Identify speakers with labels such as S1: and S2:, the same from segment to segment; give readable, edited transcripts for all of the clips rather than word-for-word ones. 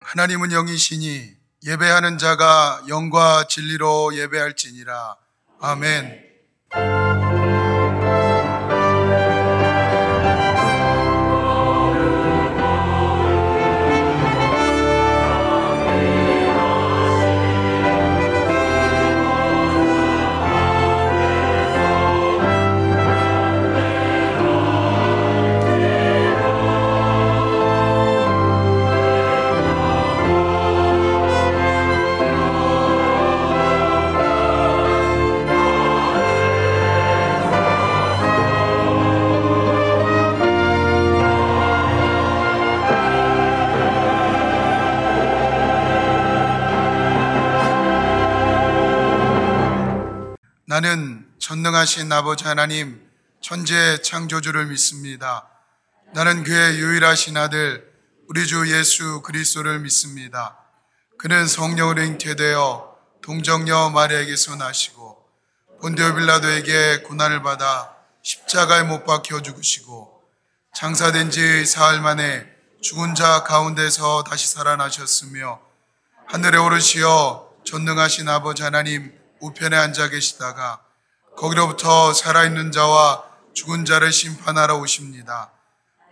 S1: 하나님은 영이시니 예배하는 자가 영과 진리로 예배할지니라. 아멘. 나는 전능하신 아버지 하나님 천지의 창조주를 믿습니다. 나는 그의 유일하신 아들 우리 주 예수 그리스도를 믿습니다. 그는 성령으로 잉태되어 동정녀 마리아에게서 나시고 본디오 빌라도에게 고난을 받아 십자가에 못 박혀 죽으시고 장사된 지 사흘 만에 죽은 자 가운데서 다시 살아나셨으며 하늘에 오르시어 전능하신 아버지 하나님 우편에 앉아 계시다가 거기로부터 살아있는 자와 죽은 자를 심판하러 오십니다.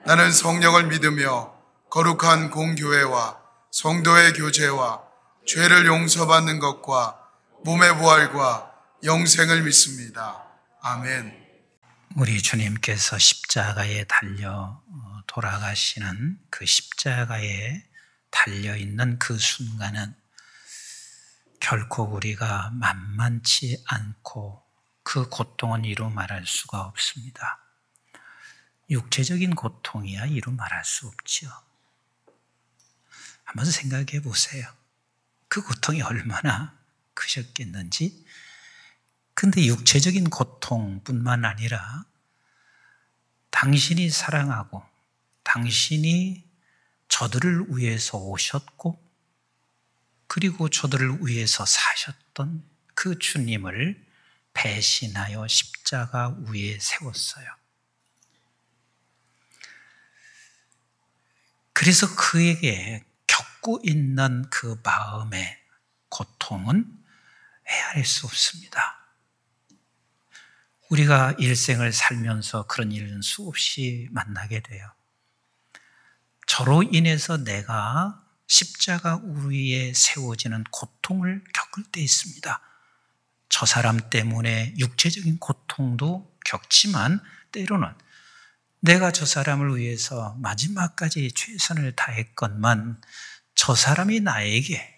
S1: 나는 성령을 믿으며 거룩한 공교회와 성도의 교제와 죄를 용서받는 것과 몸의 부활과 영생을 믿습니다. 아멘.
S2: 우리 주님께서 십자가에 달려 돌아가시는 그 십자가에 달려있는 그 순간은 결코 우리가 만만치 않고 그 고통은 이루 말할 수가 없습니다. 육체적인 고통이야 이루 말할 수 없지요. 한번 생각해 보세요. 그 고통이 얼마나 크셨겠는지. 근데 육체적인 고통뿐만 아니라 당신이 사랑하고 당신이 저들을 위해서 오셨고 그리고 저들을 위해서 사셨던 그 주님을 배신하여 십자가 위에 세웠어요. 그래서 그에게 겪고 있는 그 마음의 고통은 헤아릴 수 없습니다. 우리가 일생을 살면서 그런 일은 수없이 만나게 돼요. 저로 인해서 내가 십자가 위에 세워지는 고통을 겪을 때 있습니다. 저 사람 때문에 육체적인 고통도 겪지만 때로는 내가 저 사람을 위해서 마지막까지 최선을 다했건만 저 사람이 나에게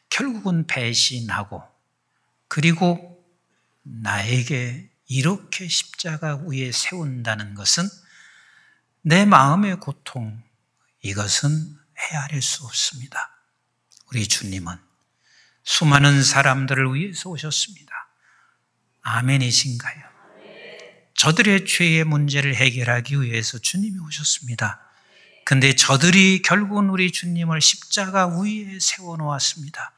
S2: 결국은 배신하고 그리고 나에게 이렇게 십자가 위에 세운다는 것은 내 마음의 고통, 이것은 헤아릴 수 없습니다. 우리 주님은 수많은 사람들을 위해서 오셨습니다. 아멘이신가요? 저들의 죄의 문제를 해결하기 위해서 주님이 오셨습니다. 근데 저들이 결국은 우리 주님을 십자가 위에 세워놓았습니다.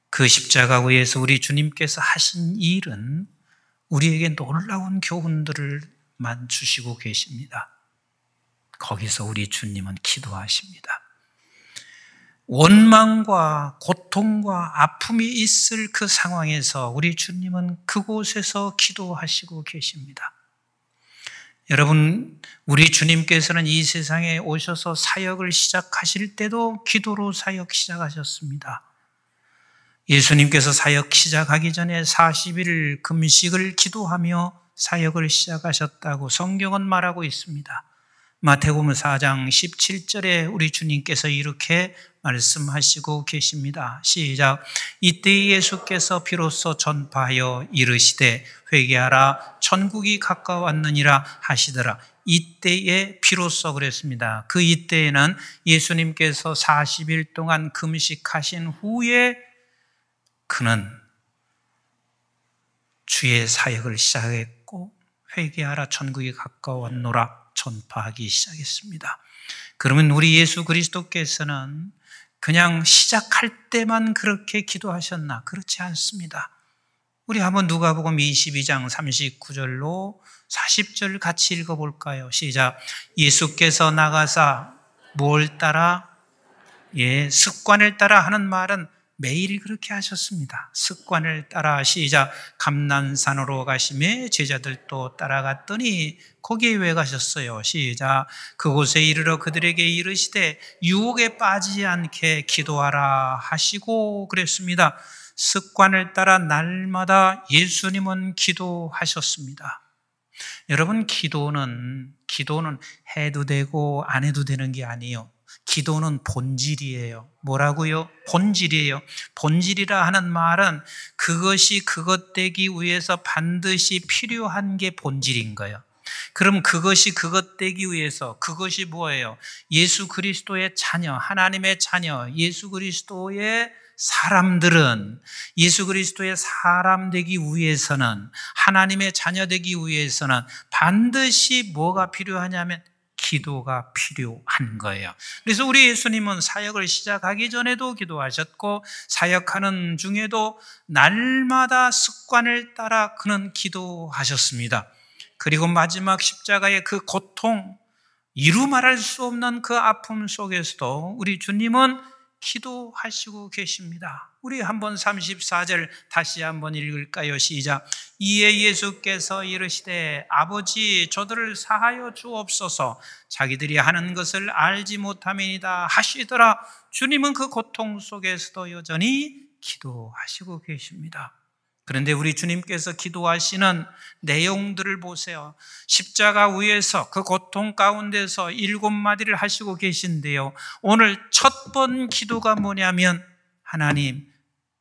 S2: 그 십자가 위에서 우리 주님께서 하신 일은 우리에게 놀라운 교훈들을만 주시고 계십니다. 거기서 우리 주님은 기도하십니다. 원망과 고통과 아픔이 있을 그 상황에서 우리 주님은 그곳에서 기도하시고 계십니다. 여러분, 우리 주님께서는 이 세상에 오셔서 사역을 시작하실 때도 기도로 사역 시작하셨습니다. 예수님께서 사역 시작하기 전에 40일 금식을 기도하며 사역을 시작하셨다고 성경은 말하고 있습니다. 마태복음 4장 17절에 우리 주님께서 이렇게 말씀하시고 계십니다. 시작. 이때 예수께서 비로소 전파하여 이르시되 회개하라 천국이 가까웠느니라 하시더라. 이때에 비로소 그랬습니다. 그 이때에는 예수님께서 40일 동안 금식하신 후에 그는 주의 사역을 시작했고 회개하라 천국이 가까웠노라 전파하기 시작했습니다. 그러면 우리 예수 그리스도께서는 그냥 시작할 때만 그렇게 기도하셨나? 그렇지 않습니다. 우리 한번 누가복음 22장 39절로 40절 같이 읽어볼까요? 시작. 예수께서 나가사 뭘 따라? 습관을 따라 하는 말은 매일 그렇게 하셨습니다. 습관을 따라 시작. 감난산으로 가시매 제자들도 따라갔더니 거기에 왜 가셨어요? 시작. 그곳에 이르러 그들에게 이르시되 유혹에 빠지지 않게 기도하라 하시고 그랬습니다. 습관을 따라 날마다 예수님은 기도하셨습니다. 여러분, 기도는 해도 되고 안 해도 되는 게 아니에요. 기도는 본질이에요. 뭐라고요? 본질이에요. 본질이라 하는 말은 그것이 그것 되기 위해서 반드시 필요한 게 본질인 거예요. 그럼 그것이 그것 되기 위해서 그것이 뭐예요? 예수 그리스도의 자녀, 하나님의 자녀, 예수 그리스도의 사람들은 예수 그리스도의 사람 되기 위해서는, 하나님의 자녀 되기 위해서는 반드시 뭐가 필요하냐면 기도가 필요한 거예요. 그래서 우리 예수님은 사역을 시작하기 전에도 기도하셨고 사역하는 중에도 날마다 습관을 따라 그는 기도하셨습니다. 그리고 마지막 십자가의 그 고통, 이루 말할 수 없는 그 아픔 속에서도 우리 주님은 기도하시고 계십니다. 우리 한번 34절 다시 한번 읽을까요? 시작. 이에 예수께서 이르시되 아버지 저들을 사하여 주옵소서 자기들이 하는 것을 알지 못함이니이다 하시더라. 주님은 그 고통 속에서도 여전히 기도하시고 계십니다. 그런데 우리 주님께서 기도하시는 내용들을 보세요. 십자가 위에서 그 고통 가운데서 7마디를 하시고 계신데요. 오늘 첫 번 기도가 뭐냐면 하나님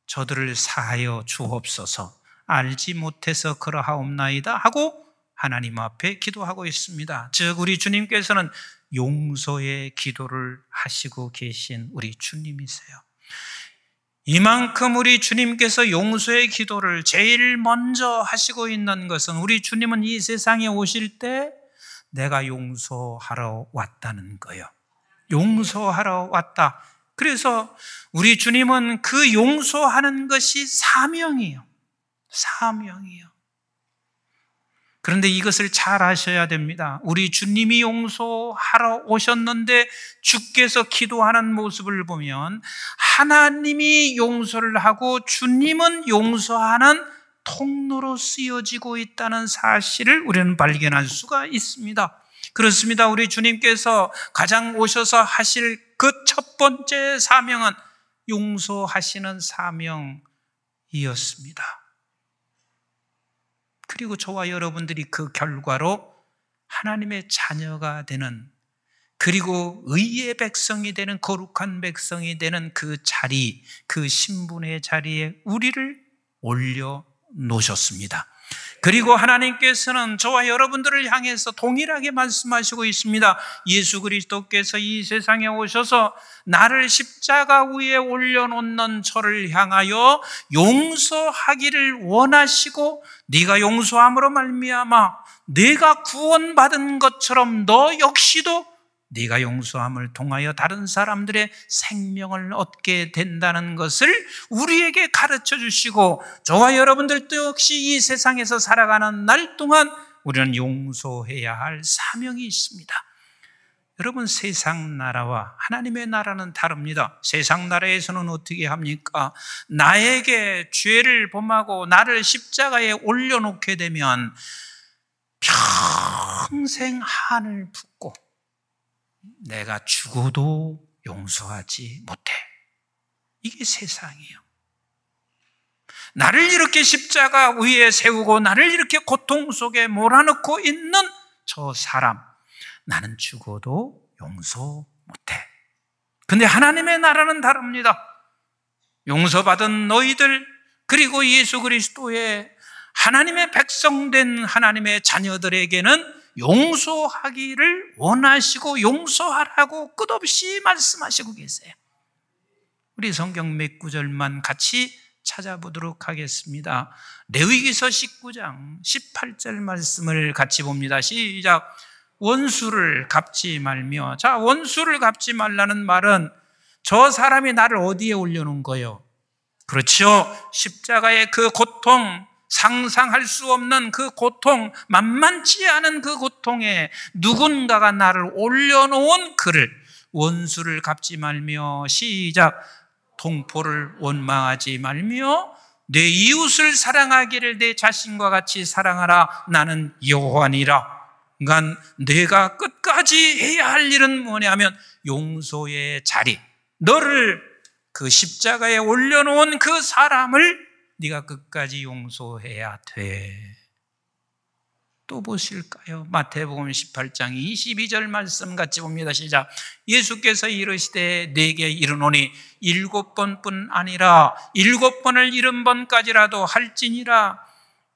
S2: 저들을 사하여 주옵소서 알지 못해서 그러하옵나이다 하고 하나님 앞에 기도하고 있습니다. 즉 우리 주님께서는 용서의 기도를 하시고 계신 우리 주님이세요. 이만큼 우리 주님께서 용서의 기도를 제일 먼저 하시고 있는 것은 우리 주님은 이 세상에 오실 때 내가 용서하러 왔다는 거예요. 용서하러 왔다. 그래서 우리 주님은 그 용서하는 것이 사명이에요. 사명이에요. 그런데 이것을 잘 아셔야 됩니다. 우리 주님이 용서하러 오셨는데 주께서 기도하는 모습을 보면 하나님이 용서를 하고 주님은 용서하는 통로로 쓰여지고 있다는 사실을 우리는 발견할 수가 있습니다. 그렇습니다. 우리 주님께서 가장 오셔서 하실 그 첫 번째 사명은 용서하시는 사명이었습니다. 그리고 저와 여러분들이 그 결과로 하나님의 자녀가 되는, 그리고 의의 백성이 되는, 거룩한 백성이 되는 그 자리, 그 신분의 자리에 우리를 올려놓으셨습니다. 그리고 하나님께서는 저와 여러분들을 향해서 동일하게 말씀하시고 있습니다. 예수 그리스도께서 이 세상에 오셔서 나를 십자가 위에 올려놓는 저를 향하여 용서하기를 원하시고 네가 용서함으로 말미암아 네가 구원받은 것처럼 너 역시도 네가 용서함을 통하여 다른 사람들의 생명을 얻게 된다는 것을 우리에게 가르쳐 주시고 저와 여러분들도 역시 이 세상에서 살아가는 날 동안 우리는 용서해야 할 사명이 있습니다. 여러분, 세상 나라와 하나님의 나라는 다릅니다. 세상 나라에서는 어떻게 합니까? 나에게 죄를 범하고 나를 십자가에 올려놓게 되면 평생 한을 붓고 내가 죽어도 용서하지 못해. 이게 세상이에요. 나를 이렇게 십자가 위에 세우고 나를 이렇게 고통 속에 몰아넣고 있는 저 사람, 나는 죽어도 용서 못해. 근데 하나님의 나라는 다릅니다. 용서받은 너희들, 그리고 예수 그리스도의 하나님의 백성된 하나님의 자녀들에게는 용서하기를 원하시고 용서하라고 끝없이 말씀하시고 계세요. 우리 성경 몇 구절만 같이 찾아보도록 하겠습니다. 레위기서 19장 18절 말씀을 같이 봅니다. 시작. 원수를 갚지 말며. 자, 원수를 갚지 말라는 말은 저 사람이 나를 어디에 올려놓은 거예요? 그렇죠. 십자가의 그 고통, 상상할 수 없는 그 고통, 만만치 않은 그 고통에 누군가가 나를 올려놓은 그를, 원수를 갚지 말며 시작 동포를 원망하지 말며 내 이웃을 사랑하기를 내 자신과 같이 사랑하라. 나는 여호와니라. 그러니까 내가 끝까지 해야 할 일은 뭐냐면 용서의 자리, 너를 그 십자가에 올려놓은 그 사람을 네가 끝까지 용서해야 돼. 또 보실까요? 마태복음 18장 22절 말씀 같이 봅니다. 시작. 예수께서 이르시되 내게 이르노니 7번뿐 아니라 7번을 70번까지라도 할지니라.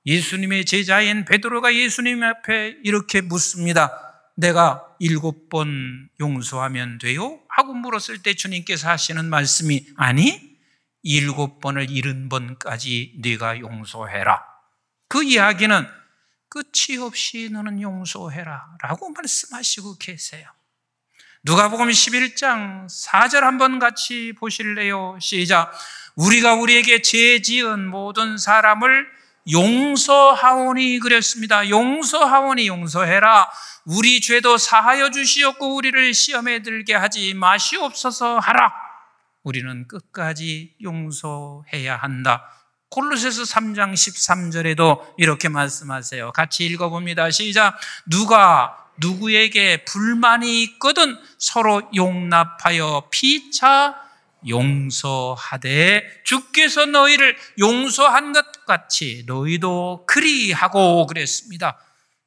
S2: 예수님의 제자인 베드로가 예수님 앞에 이렇게 묻습니다. 내가 7번 용서하면 돼요? 하고 물었을 때 주님께서 하시는 말씀이 아니 7번을 70번까지 네가 용서해라. 그 이야기는 끝이 없이 너는 용서해라 라고 말씀하시고 계세요. 누가복음 11장 4절 한번 같이 보실래요? 시작. 우리가 우리에게 죄 지은 모든 사람을 용서하오니 그랬습니다. 용서하오니 용서해라. 우리 죄도 사하여 주시옵고 우리를 시험에 들게 하지 마시옵소서 하라. 우리는 끝까지 용서해야 한다. 골로새서 3장 13절에도 이렇게 말씀하세요. 같이 읽어봅니다. 시작. 누가 누구에게 불만이 있거든 서로 용납하여 피차 용서하되 주께서 너희를 용서한 것 같이 너희도 그리하고 그랬습니다.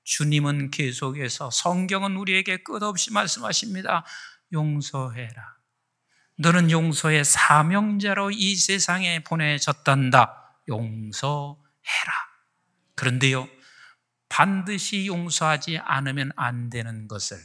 S2: 주님은 계속해서 성경은 우리에게 끝없이 말씀하십니다. 용서해라. 너는 용서의 사명자로 이 세상에 보내졌단다. 용서해라. 그런데요, 반드시 용서하지 않으면 안 되는 것을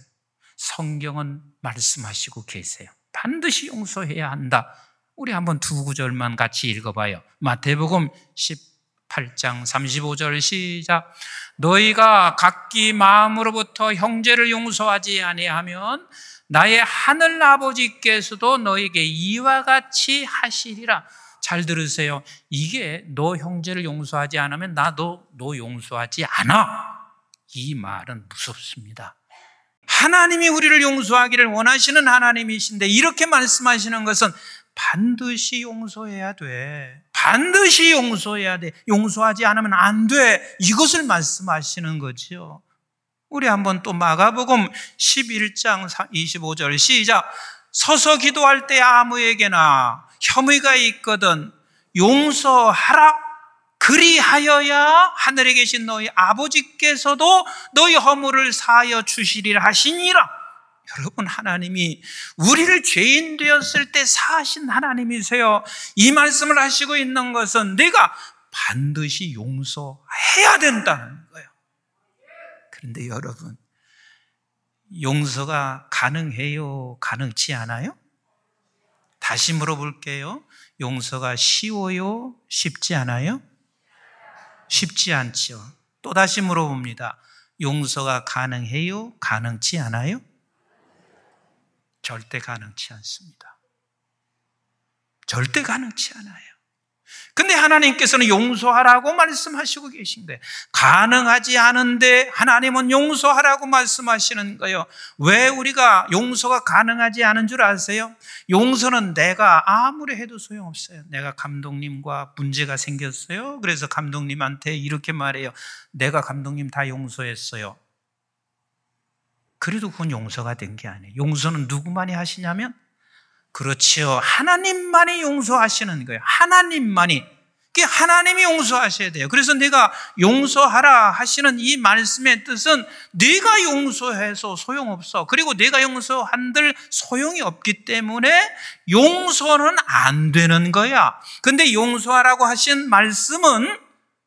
S2: 성경은 말씀하시고 계세요. 반드시 용서해야 한다. 우리 한번 두 구절만 같이 읽어봐요. 마태복음 18장 35절 시작. 너희가 각기 마음으로부터 형제를 용서하지 아니하면 나의 하늘 아버지께서도 너에게 이와 같이 하시리라. 잘 들으세요. 이게 너 형제를 용서하지 않으면 나도 너 용서하지 않아. 이 말은 무섭습니다. 하나님이 우리를 용서하기를 원하시는 하나님이신데 이렇게 말씀하시는 것은 반드시 용서해야 돼. 반드시 용서해야 돼. 용서하지 않으면 안 돼. 이것을 말씀하시는 거죠. 우리 한번 또 마가복음 11장 25절 시작. 서서 기도할 때 아무에게나 혐의가 있거든 용서하라. 그리하여야 하늘에 계신 너희 아버지께서도 너희 허물을 사하여 주시리라 하시니라. 여러분, 하나님이 우리를 죄인 되었을 때 사하신 하나님이세요. 이 말씀을 하시고 있는 것은 내가 반드시 용서해야 된다는 거예요. 그런데 여러분, 용서가 가능해요? 가능치 않아요? 다시 물어볼게요. 용서가 쉬워요? 쉽지 않아요? 쉽지 않죠. 또 다시 물어봅니다. 용서가 가능해요? 가능치 않아요? 절대 가능치 않습니다. 절대 가능치 않아요. 근데 하나님께서는 용서하라고 말씀하시고 계신 거예요. 가능하지 않은데 하나님은 용서하라고 말씀하시는 거예요. 왜 우리가 용서가 가능하지 않은 줄 아세요? 용서는 내가 아무리 해도 소용없어요. 내가 감독님과 문제가 생겼어요. 그래서 감독님한테 이렇게 말해요. 내가 감독님 다 용서했어요. 그래도 그건 용서가 된 게 아니에요. 용서는 누구만이 하시냐면 그렇지요. 하나님만이 용서하시는 거예요. 하나님만이. 하나님이 용서하셔야 돼요. 그래서 내가 용서하라 하시는 이 말씀의 뜻은 내가 용서해서 소용없어. 그리고 내가 용서한들 소용이 없기 때문에 용서는 안 되는 거야. 근데 용서하라고 하신 말씀은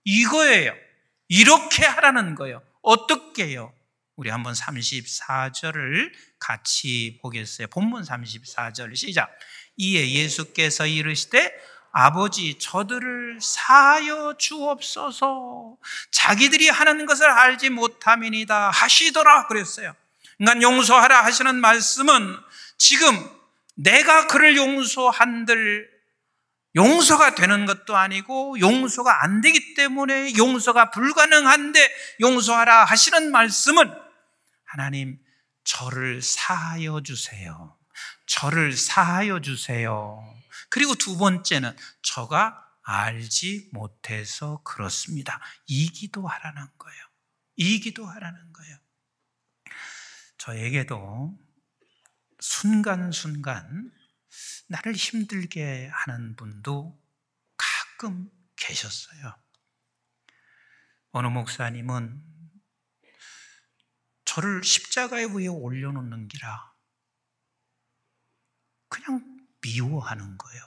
S2: 이거예요. 이렇게 하라는 거예요. 어떻게 해요? 우리 한번 34절을 같이 보겠어요. 본문 34절 시작. 이에 예수께서 이르시되 아버지 저들을 사하여 주옵소서. 자기들이 하는 것을 알지 못함이니이다 하시더라 그랬어요. 그러니까 용서하라 하시는 말씀은 지금 내가 그를 용서한들 용서가 되는 것도 아니고 용서가 안 되기 때문에 용서가 불가능한데 용서하라 하시는 말씀은 하나님 저를 사하여 주세요. 저를 사하여 주세요. 그리고 두 번째는 저가 알지 못해서 그렇습니다. 이 기도하라는 거예요. 이 기도하라는 거예요. 저에게도 순간순간 나를 힘들게 하는 분도 가끔 계셨어요. 어느 목사님은 저를 십자가에 위에 올려놓는 기라 그냥 미워하는 거예요.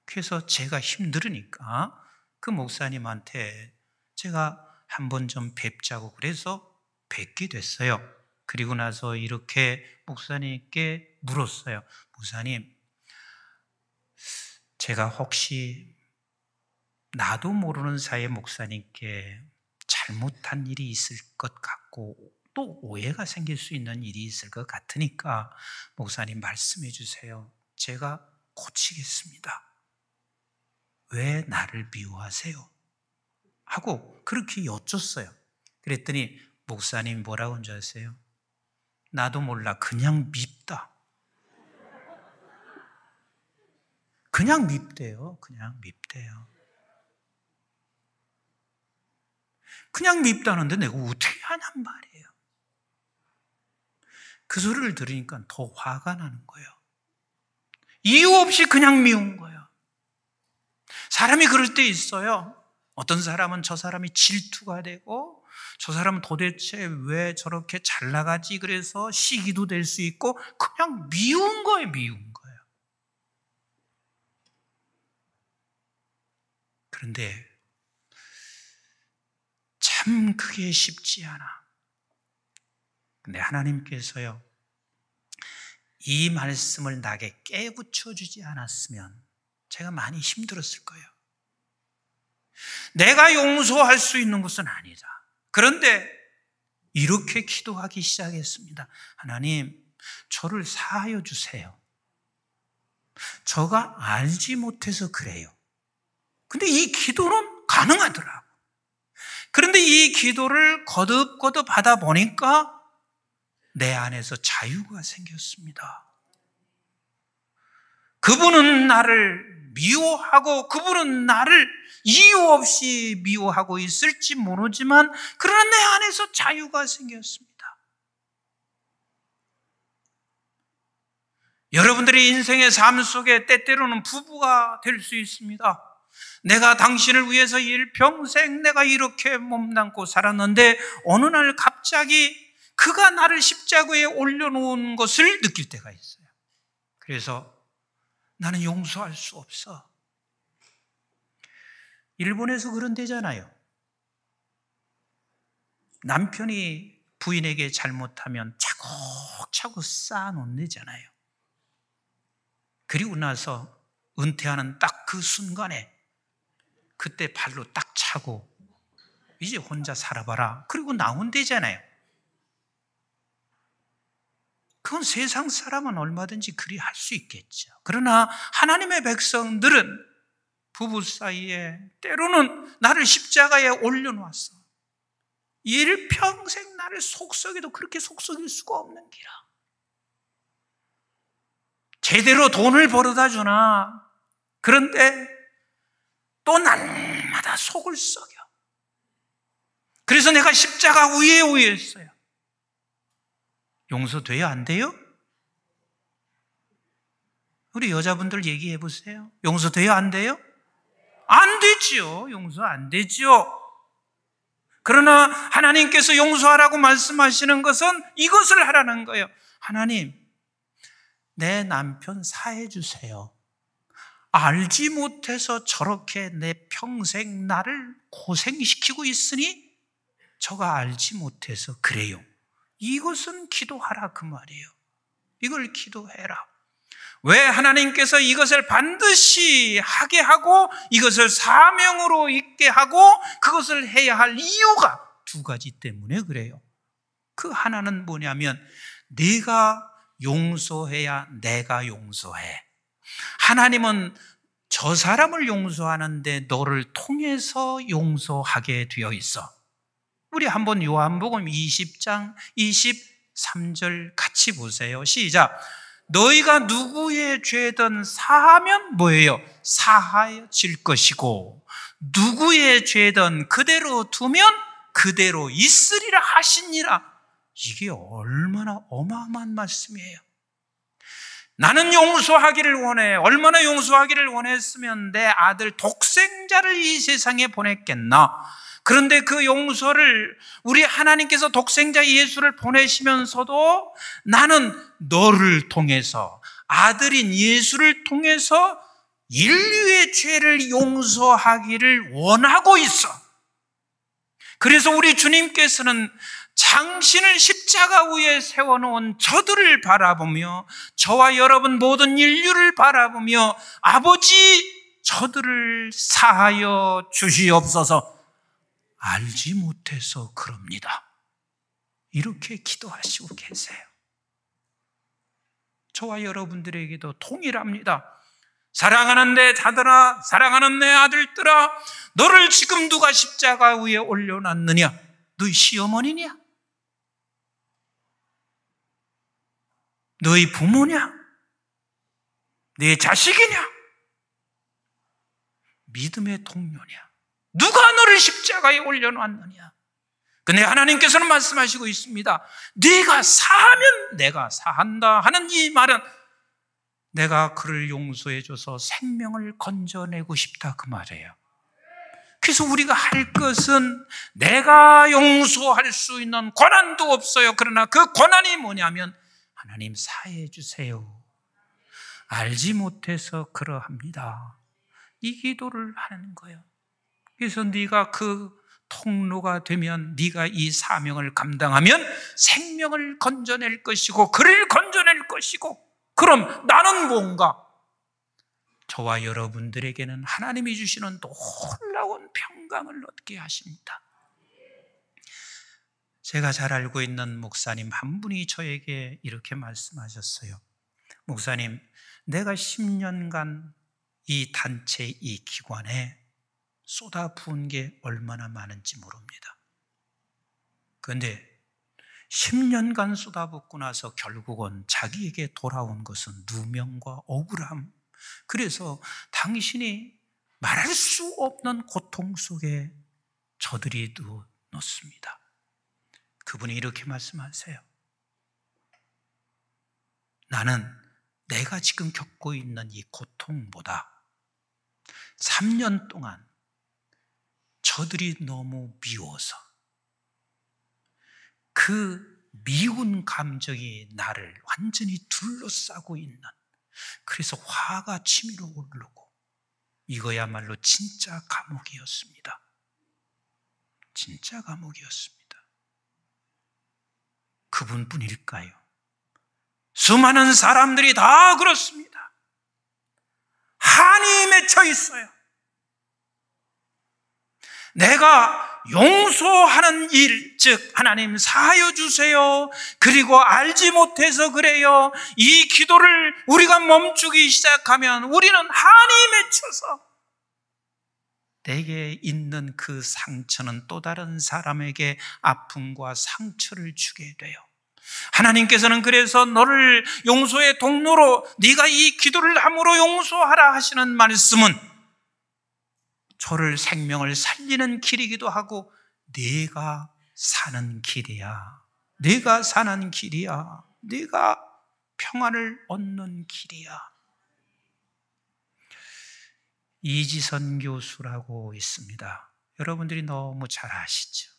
S2: 그래서 제가 힘들으니까 그 목사님한테 제가 한번 좀 뵙자고 그래서 뵙게 됐어요. 그리고 나서 이렇게 목사님께 물었어요. 목사님, 제가 혹시 나도 모르는 사이에 목사님께 잘못한 일이 있을 것 같고 또 오해가 생길 수 있는 일이 있을 것 같으니까 목사님 말씀해 주세요. 제가 고치겠습니다. 왜 나를 미워하세요? 하고 그렇게 여쭸어요. 그랬더니 목사님이 뭐라고 한 줄 아세요? 나도 몰라, 그냥 밉다. 그냥 밉대요. 그냥 밉대요. 그냥 밉다는데 내가 어떻게 하냔 말이에요. 그 소리를 들으니까 더 화가 나는 거예요. 이유 없이 그냥 미운 거예요. 사람이 그럴 때 있어요. 어떤 사람은 저 사람이 질투가 되고 저 사람은 도대체 왜 저렇게 잘 나가지 그래서 시기도 될 수 있고 그냥 미운 거예요. 미운 거예요. 그런데 참 그게 쉽지 않아. 근데 하나님께서요, 이 말씀을 나에게 깨부쳐 주지 않았으면 제가 많이 힘들었을 거예요. 내가 용서할 수 있는 것은 아니다. 그런데 이렇게 기도하기 시작했습니다. 하나님, 저를 사하여 주세요. 저가 알지 못해서 그래요. 근데 이 기도는 가능하더라고. 그런데 이 기도를 거듭거듭 하다 보니까 내 안에서 자유가 생겼습니다. 그분은 나를 미워하고 그분은 나를 이유 없이 미워하고 있을지 모르지만 그러나 내 안에서 자유가 생겼습니다. 여러분들의 인생의 삶 속에 때때로는 부부가 될 수 있습니다. 내가 당신을 위해서 일평생 내가 이렇게 몸담고 살았는데 어느 날 갑자기 그가 나를 십자가에 올려놓은 것을 느낄 때가 있어요. 그래서 나는 용서할 수 없어. 일본에서 그런 데잖아요. 남편이 부인에게 잘못하면 차곡차곡 쌓아놓는 데잖아요. 그리고 나서 은퇴하는 딱 그 순간에 그때 발로 딱 차고 이제 혼자 살아봐라. 그리고 나온 데잖아요. 그건 세상 사람은 얼마든지 그리 할 수 있겠죠. 그러나 하나님의 백성들은 부부 사이에 때로는 나를 십자가에 올려놓았어. 일평생 나를 속썩여도 그렇게 속썩일 수가 없는 기라. 제대로 돈을 벌어다 주나. 그런데 또 날마다 속을 썩여. 그래서 내가 십자가 위에 있어요. 용서돼요? 안 돼요? 우리 여자분들 얘기해 보세요. 용서돼요? 안 돼요? 안 되죠. 용서 안 되죠. 그러나 하나님께서 용서하라고 말씀하시는 것은 이것을 하라는 거예요. 하나님, 내 남편 사해 주세요. 알지 못해서 저렇게 내 평생 나를 고생시키고 있으니 저가 알지 못해서 그래요. 이것은 기도하라 그 말이에요. 이걸 기도해라. 왜 하나님께서 이것을 반드시 하게 하고 이것을 사명으로 있게 하고 그것을 해야 할 이유가 두 가지 때문에 그래요. 그 하나는 뭐냐면 네가 용서해야 내가 용서해. 하나님은 저 사람을 용서하는데 너를 통해서 용서하게 되어 있어. 우리 한번 요한복음 20장 3절 같이 보세요. 시작. 너희가 누구의 죄든 사하면 뭐예요? 사하여질 것이고 누구의 죄든 그대로 두면 그대로 있으리라 하시니라. 이게 얼마나 어마어마한 말씀이에요. 나는 용서하기를 원해. 얼마나 용서하기를 원했으면 내 아들 독생자를 이 세상에 보냈겠나. 그런데 그 용서를 우리 하나님께서 독생자 예수를 보내시면서도 나는 너를 통해서, 아들인 예수를 통해서 인류의 죄를 용서하기를 원하고 있어. 그래서 우리 주님께서는 당신을 십자가 위에 세워놓은 저들을 바라보며, 저와 여러분 모든 인류를 바라보며, 아버지 저들을 사하여 주시옵소서. 알지 못해서 그럽니다. 이렇게 기도하시고 계세요. 저와 여러분들에게도 동일합니다. 사랑하는 내 자들아, 사랑하는 내 아들들아, 너를 지금 누가 십자가 위에 올려놨느냐? 너희 시어머니냐? 너희 부모냐? 내 자식이냐? 믿음의 동료냐? 누가 너를 십자가에 올려놨느냐? 근데 하나님께서는 말씀하시고 있습니다. 네가 사하면 내가 사한다 하는 이 말은 내가 그를 용서해줘서 생명을 건져내고 싶다 그 말이에요. 그래서 우리가 할 것은 내가 용서할 수 있는 권한도 없어요. 그러나 그 권한이 뭐냐면 하나님 사해 주세요. 알지 못해서 그러합니다. 이 기도를 하는 거예요. 그래서 네가 그 통로가 되면, 네가 이 사명을 감당하면 생명을 건져낼 것이고 그를 건져낼 것이고, 그럼 나는 뭔가? 저와 여러분들에게는 하나님이 주시는 놀라운 평강을 얻게 하십니다. 제가 잘 알고 있는 목사님 한 분이 저에게 이렇게 말씀하셨어요. 목사님, 내가 10년간 이 단체, 이 기관에 쏟아부은 게 얼마나 많은지 모릅니다. 그런데 10년간 쏟아붓고 나서 결국은 자기에게 돌아온 것은 누명과 억울함. 그래서 당신이 말할 수 없는 고통 속에 저들이 넣습니다. 그분이 이렇게 말씀하세요. 나는 내가 지금 겪고 있는 이 고통보다 3년 동안 저들이 너무 미워서 그 미운 감정이 나를 완전히 둘러싸고 있는, 그래서 화가 치밀어 오르고, 이거야말로 진짜 감옥이었습니다. 진짜 감옥이었습니다. 그분뿐일까요? 수많은 사람들이 다 그렇습니다. 한이 맺혀 있어요. 내가 용서하는 일, 즉 하나님 사하여 주세요, 그리고 알지 못해서 그래요, 이 기도를 우리가 멈추기 시작하면 우리는 한이 맺혀서 내게 있는 그 상처는 또 다른 사람에게 아픔과 상처를 주게 돼요. 하나님께서는 그래서 너를 용서의 통로로, 네가 이 기도를 함으로 용서하라 하시는 말씀은 저를 생명을 살리는 길이기도 하고 네가 사는 길이야. 네가 사는 길이야. 네가 평안을 얻는 길이야. 이지선 교수라고 있습니다. 여러분들이 너무 잘 아시죠?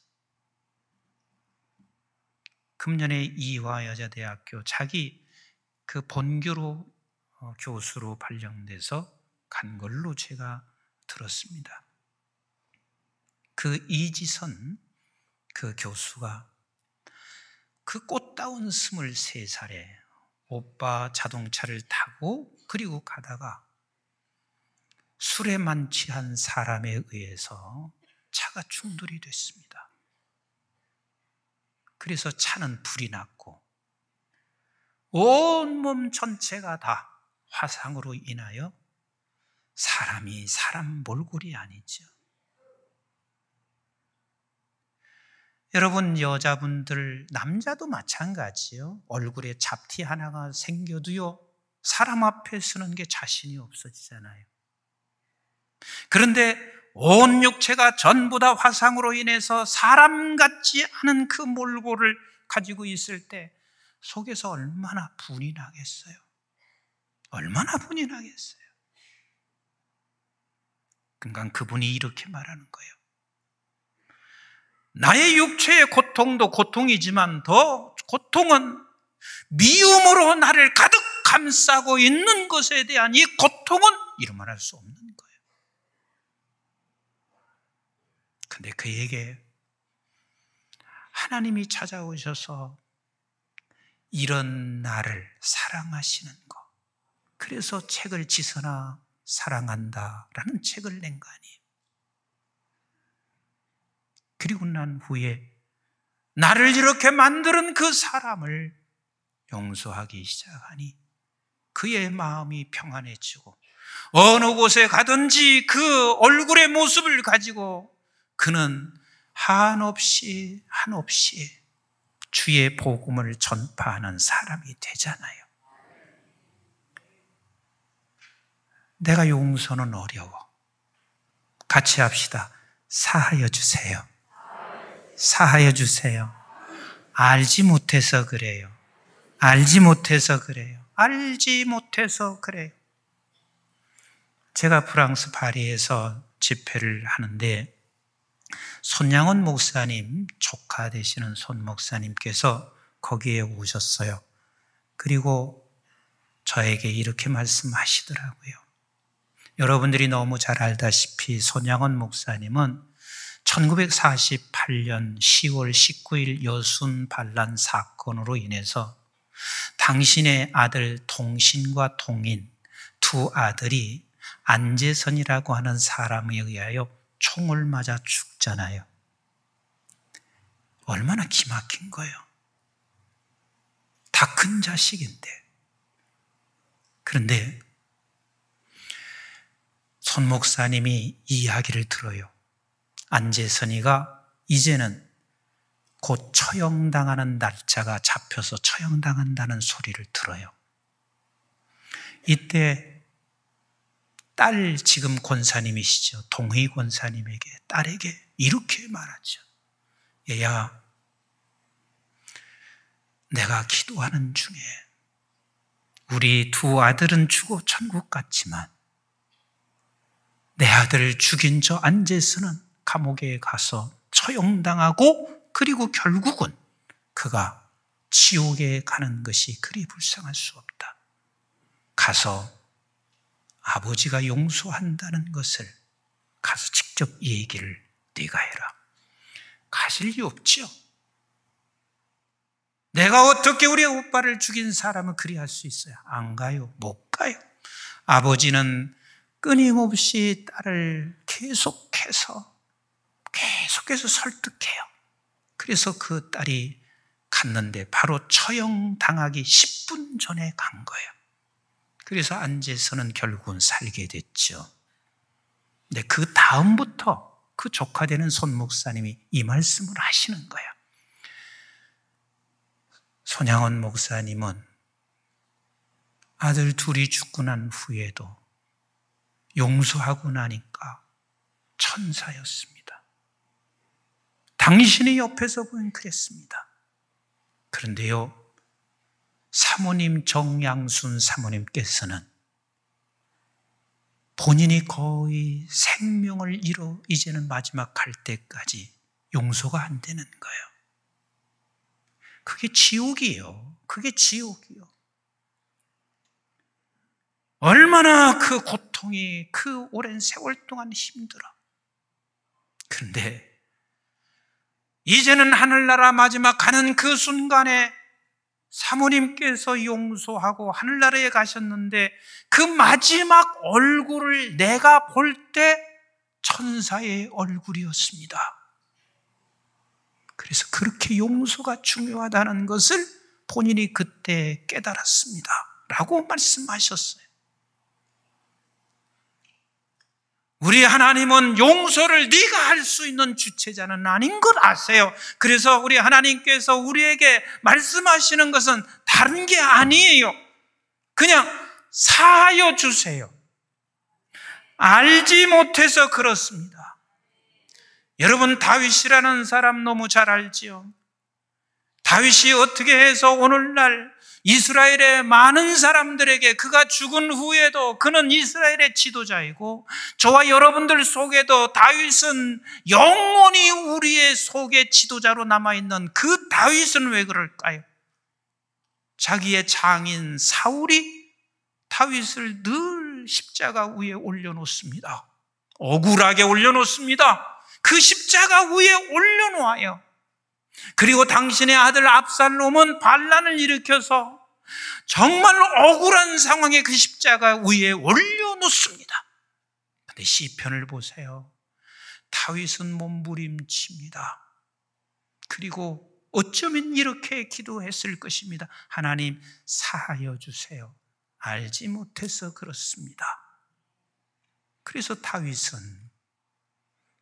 S2: 금년에 이화여자대학교 자기 그 본교로 교수로 발령돼서 간 걸로 제가 들었습니다. 그 이지선 그 교수가 그 꽃다운 23살에 오빠 자동차를 타고 그리고 가다가 술에 만취한 사람에 의해서 차가 충돌이 됐습니다. 그래서 차는 불이 났고 온몸 전체가 다 화상으로 인하여 사람이 사람 몰골이 아니죠. 여러분, 여자분들, 남자도 마찬가지요. 얼굴에 잡티 하나가 생겨도요, 사람 앞에 서는 게 자신이 없어지잖아요. 그런데 온 육체가 전부 다 화상으로 인해서 사람 같지 않은 그 몰골을 가지고 있을 때 속에서 얼마나 분이 나겠어요. 얼마나 분이 나겠어요. 그러니까 그분이 이렇게 말하는 거예요. 나의 육체의 고통도 고통이지만 더 고통은 미움으로 나를 가득 감싸고 있는 것에 대한 이 고통은 이루 말할 수 없는 거예요. 근데 그에게 하나님이 찾아오셔서 이런 나를 사랑하시는 것, 그래서 책을 지서나 사랑한다라는 책을 낸 거 아니에요. 그리고 난 후에 나를 이렇게 만드는 그 사람을 용서하기 시작하니 그의 마음이 평안해지고 어느 곳에 가든지 그 얼굴의 모습을 가지고 그는 한없이 주의 복음을 전파하는 사람이 되잖아요. 내가 용서는 어려워. 같이 합시다. 사하여 주세요. 사하여 주세요. 알지 못해서 그래요. 알지 못해서 그래요. 알지 못해서 그래요. 제가 프랑스 파리에서 집회를 하는데 손양원 목사님, 조카 되시는 손 목사님께서 거기에 오셨어요. 그리고 저에게 이렇게 말씀하시더라고요. 여러분들이 너무 잘 알다시피 손양원 목사님은 1948년 10월 19일 여순 반란 사건으로 인해서 당신의 아들 동신과 동인 두 아들이 안재선이라고 하는 사람에 의하여 총을 맞아 죽잖아요. 얼마나 기막힌 거예요. 다 큰 자식인데. 그런데 손 목사님이 이 이야기를 들어요. 안재선이가 이제는 곧 처형당하는 날짜가 잡혀서 처형당한다는 소리를 들어요. 이때 딸, 지금 권사님이시죠. 동의 권사님에게, 딸에게 이렇게 말하죠. 얘야, 내가 기도하는 중에 우리 두 아들은 죽어 천국 갔지만 내 아들을 죽인 저 안재선은 감옥에 가서 처형당하고 그리고 결국은 그가 지옥에 가는 것이 그리 불쌍할 수 없다. 가서 아버지가 용서한다는 것을 가서 직접 이 얘기를 네가 해라. 가실 리 없죠. 내가 어떻게 우리 오빠를 죽인 사람은 그리 할 수 있어요? 안 가요. 못 가요. 아버지는 끊임없이 딸을 계속해서 설득해요. 그래서 그 딸이 갔는데 바로 처형당하기 10분 전에 간 거예요. 그래서 안재선은 결국은 살게 됐죠. 근데 그 다음부터 그 조카 되는 손 목사님이 이 말씀을 하시는 거예요. 손양원 목사님은 아들 둘이 죽고 난 후에도 용서하고 나니까 천사였습니다. 당신의 옆에서 보면 그랬습니다. 그런데요, 사모님 정양순 사모님께서는 본인이 거의 생명을 잃어 이제는 마지막 갈 때까지 용서가 안 되는 거예요. 그게 지옥이에요. 그게 지옥이요. 얼마나 그 고통이 그 오랜 세월 동안 힘들어. 그런데 이제는 하늘나라 마지막 가는 그 순간에 사모님께서 용서하고 하늘나라에 가셨는데 그 마지막 얼굴을 내가 볼 때 천사의 얼굴이었습니다. 그래서 그렇게 용서가 중요하다는 것을 본인이 그때 깨달았습니다. 라고 말씀하셨어요. 우리 하나님은 용서를 네가 할 수 있는 주체자는 아닌 것 아세요? 그래서 우리 하나님께서 우리에게 말씀하시는 것은 다른 게 아니에요. 그냥 사하여 주세요. 알지 못해서 그렇습니다. 여러분, 다윗이라는 사람 너무 잘 알지요. 다윗이 어떻게 해서 오늘날 이스라엘의 많은 사람들에게, 그가 죽은 후에도 그는 이스라엘의 지도자이고 저와 여러분들 속에도 다윗은 영원히 우리의 속의 지도자로 남아있는 그 다윗은 왜 그럴까요? 자기의 장인 사울이 다윗을 늘 십자가 위에 올려놓습니다. 억울하게 올려놓습니다. 그 십자가 위에 올려놓아요. 그리고 당신의 아들 압살롬은 반란을 일으켜서 정말로 억울한 상황에 그 십자가 위에 올려놓습니다. 그런데 시편을 보세요. 다윗은 몸부림칩니다. 그리고 어쩌면 이렇게 기도했을 것입니다. 하나님, 사하여 주세요. 알지 못해서 그렇습니다. 그래서 다윗은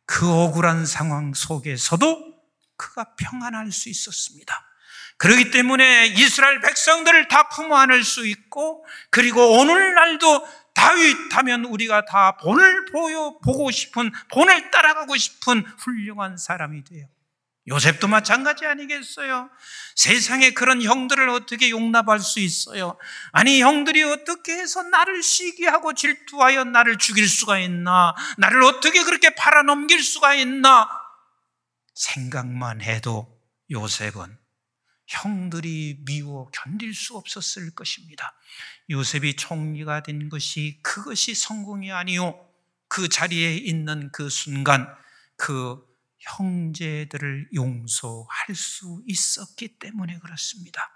S2: 그 억울한 상황 속에서도 그가 평안할 수 있었습니다. 그렇기 때문에 이스라엘 백성들을 다 품어 안을 수 있고, 그리고 오늘날도 다윗 하면 우리가 다 본을 보고 싶은, 본을 따라가고 싶은 훌륭한 사람이 돼요. 요셉도 마찬가지 아니겠어요? 세상에 그런 형들을 어떻게 용납할 수 있어요? 아니, 형들이 어떻게 해서 나를 시기하고 질투하여 나를 죽일 수가 있나? 나를 어떻게 그렇게 팔아넘길 수가 있나? 생각만 해도 요셉은 형들이 미워 견딜 수 없었을 것입니다. 요셉이 총리가 된 것이, 그것이 성공이 아니요, 그 자리에 있는 그 순간 그 형제들을 용서할 수 있었기 때문에 그렇습니다.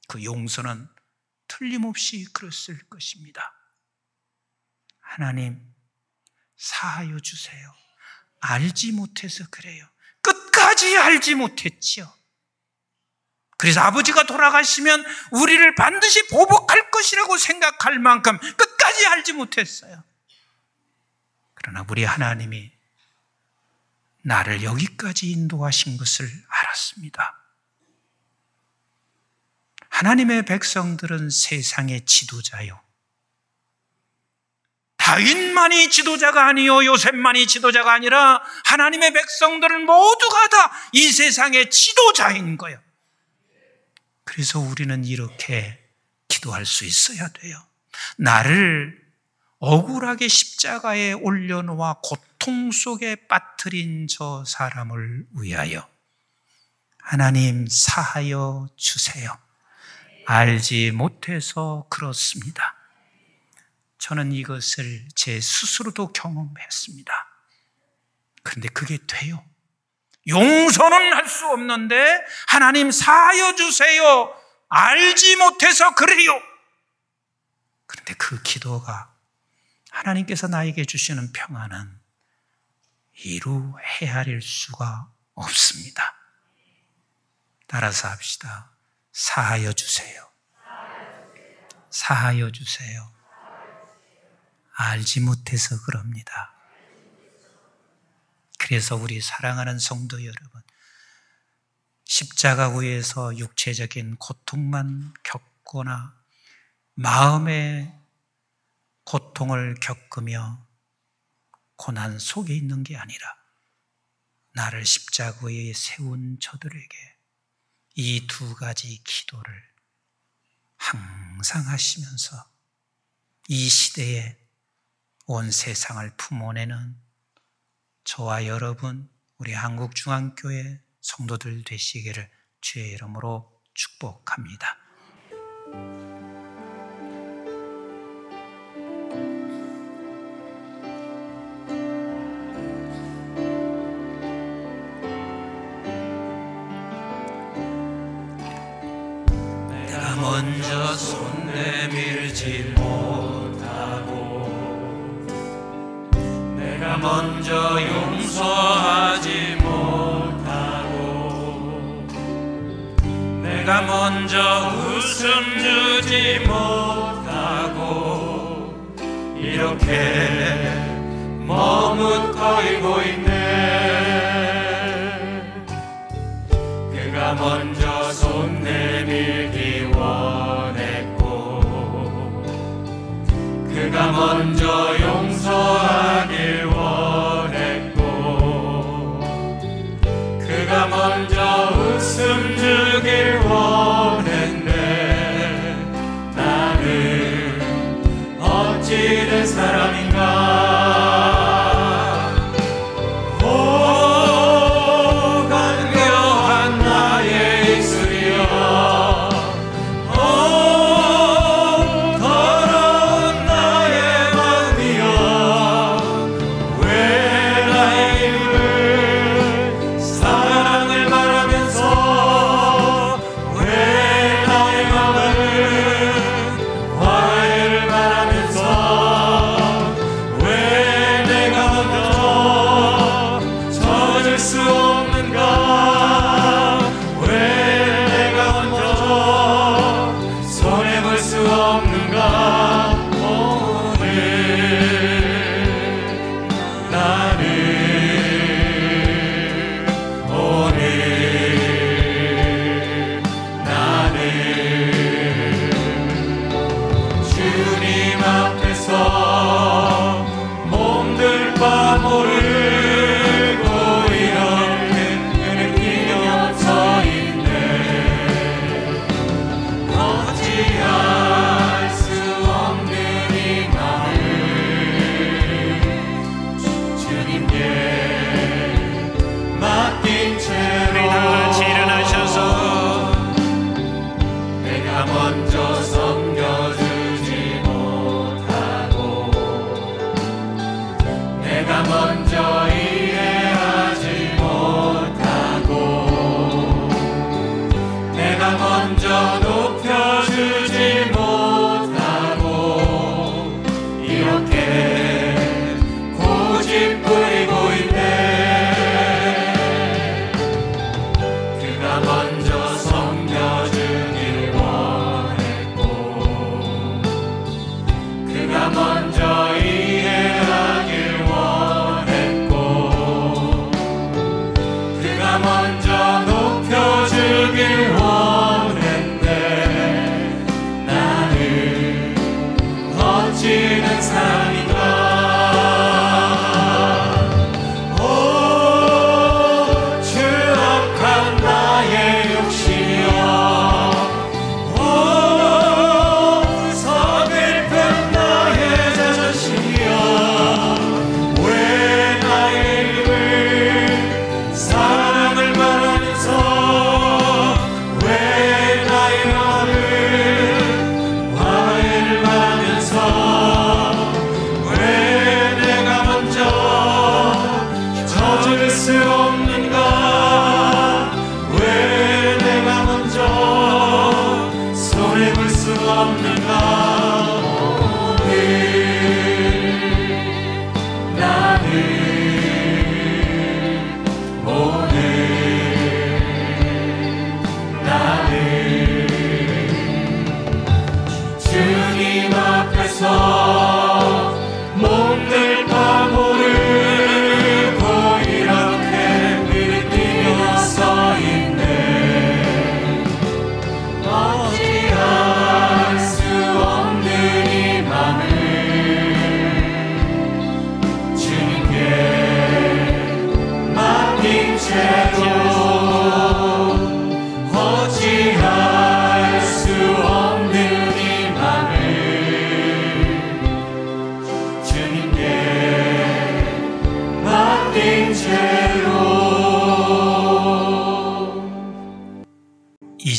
S2: 그 용서는 틀림없이 그랬을 것입니다. 하나님, 사하여 주세요. 알지 못해서 그래요. 끝까지 알지 못했지요. 그래서 아버지가 돌아가시면 우리를 반드시 보복할 것이라고 생각할 만큼 끝까지 알지 못했어요. 그러나 우리 하나님이 나를 여기까지 인도하신 것을 알았습니다. 하나님의 백성들은 세상의 지도자요, 다윗만이 지도자가 아니요, 요셉만이 지도자가 아니라 하나님의 백성들은 모두가 다 이 세상의 지도자인 거예요. 그래서 우리는 이렇게 기도할 수 있어야 돼요. 나를 억울하게 십자가에 올려놓아 고통 속에 빠뜨린 저 사람을 위하여 하나님, 사하여 주세요. 알지 못해서 그렇습니다. 저는 이것을 제 스스로도 경험했습니다. 그런데 그게 돼요. 용서는 할 수 없는데 하나님, 사하여 주세요. 알지 못해서 그래요. 그런데 그 기도가, 하나님께서 나에게 주시는 평안은 이루 헤아릴 수가 없습니다. 따라서 합시다. 사하여 주세요. 사하여 주세요. 알지 못해서 그럽니다. 그래서 우리 사랑하는 성도 여러분, 십자가 위에서 육체적인 고통만 겪거나 마음의 고통을 겪으며 고난 속에 있는 게 아니라, 나를 십자가 위에 세운 저들에게 이 두 가지 기도를 항상 하시면서 이 시대에 온 세상을 품어내는 저와 여러분, 우리 한국중앙교회 성도들 되시기를 주의 이름으로 축복합니다. 내가 먼저 손 내밀지 못하고, 내가 먼저 용서하지 못하고, 내가 먼저 웃음 주지 못하고, 이렇게
S3: 보이고 있네. 그가 먼저 손 내밀기 원했고, 그가 먼저 용서하길 원했고, 그가 먼저 웃음 주길 원했네. 나는 어찌된 사람인가.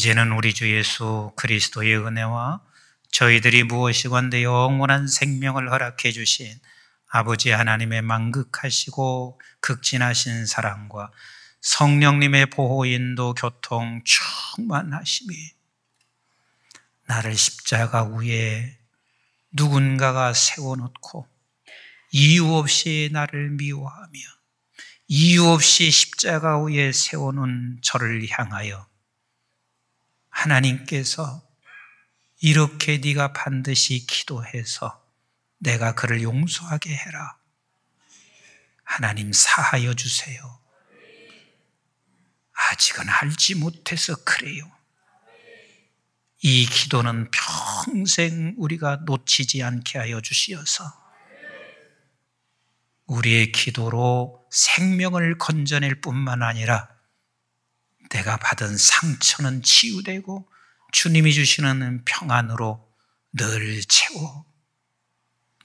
S2: 이제는 우리 주 예수 그리스도의 은혜와 저희들이 무엇이건대 영원한 생명을 허락해 주신 아버지 하나님의 만극하시고 극진하신 사랑과 성령님의 보호 인도 교통 충만하심이 나를 십자가 위에 누군가가 세워놓고 이유 없이 나를 미워하며 이유 없이 십자가 위에 세워놓은 저를 향하여 하나님께서 이렇게 네가 반드시 기도해서 내가 그를 용서하게 해라. 하나님 사하여 주세요. 아직은 알지 못해서 그래요. 이 기도는 평생 우리가 놓치지 않게 하여 주시어서 우리의 기도로 생명을 건져낼 뿐만 아니라 내가 받은 상처는 치유되고 주님이 주시는 평안으로 늘 채워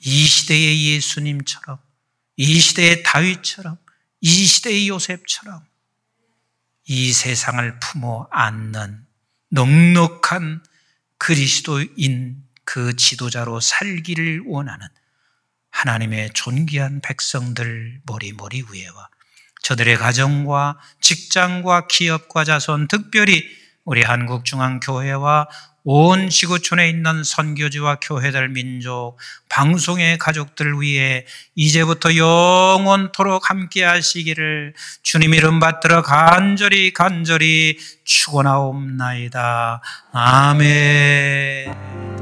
S2: 이 시대의 예수님처럼, 이 시대의 다윗처럼, 이 시대의 요셉처럼 이 세상을 품어 안는 넉넉한 그리스도인 그 지도자로 살기를 원하는 하나님의 존귀한 백성들 머리 위에와 저들의 가정과 직장과 기업과 자손, 특별히 우리 한국중앙교회와 온 지구촌에 있는 선교지와 교회들, 민족, 방송의 가족들 위해 이제부터 영원토록 함께 하시기를 주님 이름 받들어 간절히 축원하옵나이다. 아멘.